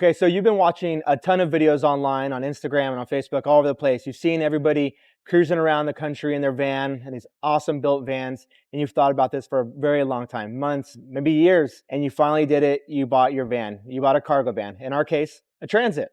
Okay, so you've been watching a ton of videos online, on Instagram and on Facebook, all over the place. You've seen everybody cruising around the country in their van and these awesome built vans, and you've thought about this for a very long time, months, maybe years, and you finally did it. You bought your van. You bought a cargo van. In our case, a Transit.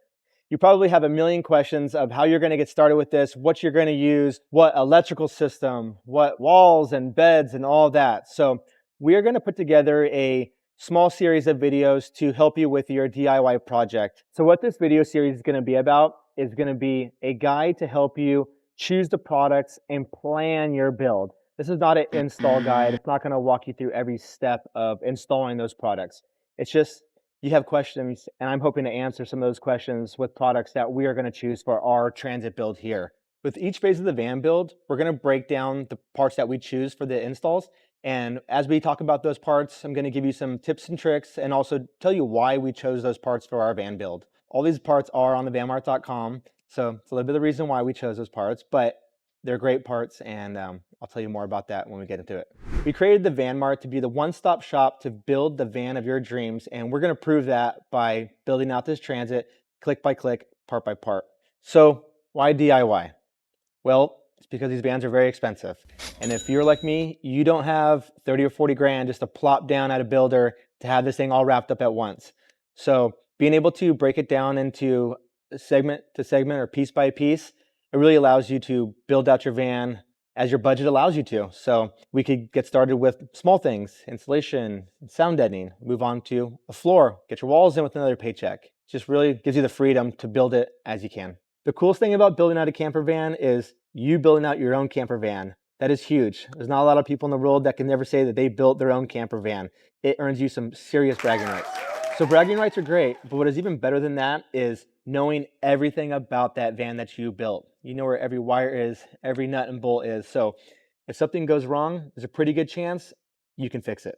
You probably have a million questions of how you're going to get started with this, what you're going to use, what electrical system, what walls and beds and all that. So we're going to put together a small series of videos to help you with your DIY project. So what this video series is going to be about is going to be a guide to help you choose the products and plan your build. This is not an install guide. It's not going to walk you through every step of installing those products. It's just you have questions, and I'm hoping to answer some of those questions with products that we are going to choose for our Transit build here. With each phase of the van build, we're going to break down the parts that we choose for the installs. And as we talk about those parts, I'm going to give you some tips and tricks and also tell you why we chose those parts for our van build. All these parts are on the vanmart.com. So it's a little bit of the reason why we chose those parts, but they're great parts, and I'll tell you more about that when we get into it. We created the VanMart to be the one-stop shop to build the van of your dreams, and we're going to prove that by building out this Transit click by click, part by part. So why DIY? Well, it's because these vans are very expensive. And if you're like me, you don't have 30 or 40 grand just to plop down at a builder to have this thing all wrapped up at once. So being able to break it down into segment to segment or piece by piece, it really allows you to build out your van as your budget allows you to. So we could get started with small things, insulation, sound deadening, move on to a floor, get your walls in with another paycheck. It just really gives you the freedom to build it as you can. The coolest thing about building out a camper van is you building out your own camper van. That is huge. There's not a lot of people in the world that can never say that they built their own camper van. It earns you some serious bragging rights. So bragging rights are great, but what is even better than that is knowing everything about that van that you built. You know where every wire is, every nut and bolt is. So if something goes wrong, there's a pretty good chance you can fix it.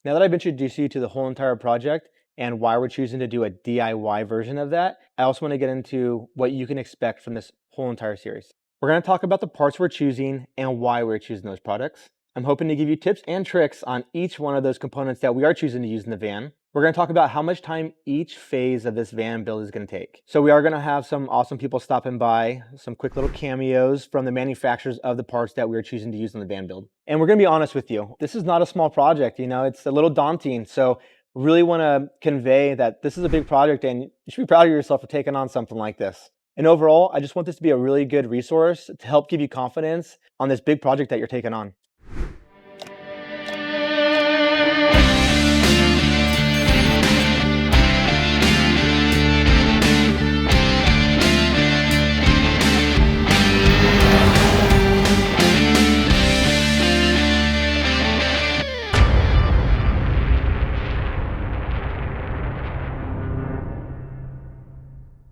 Now that I've introduced you to the whole entire project and why we're choosing to do a DIY version of that, I also want to get into what you can expect from this whole entire series. We're going to talk about the parts we're choosing and why we're choosing those products. I'm hoping to give you tips and tricks on each one of those components that we are choosing to use in the van. We're going to talk about how much time each phase of this van build is going to take. So we are going to have some awesome people stopping by, some quick little cameos from the manufacturers of the parts that we're choosing to use in the van build. And we're going to be honest with you. This is not a small project, it's a little daunting. So really want to convey that this is a big project and you should be proud of yourself for taking on something like this. And overall, I just want this to be a really good resource to help give you confidence on this big project that you're taking on.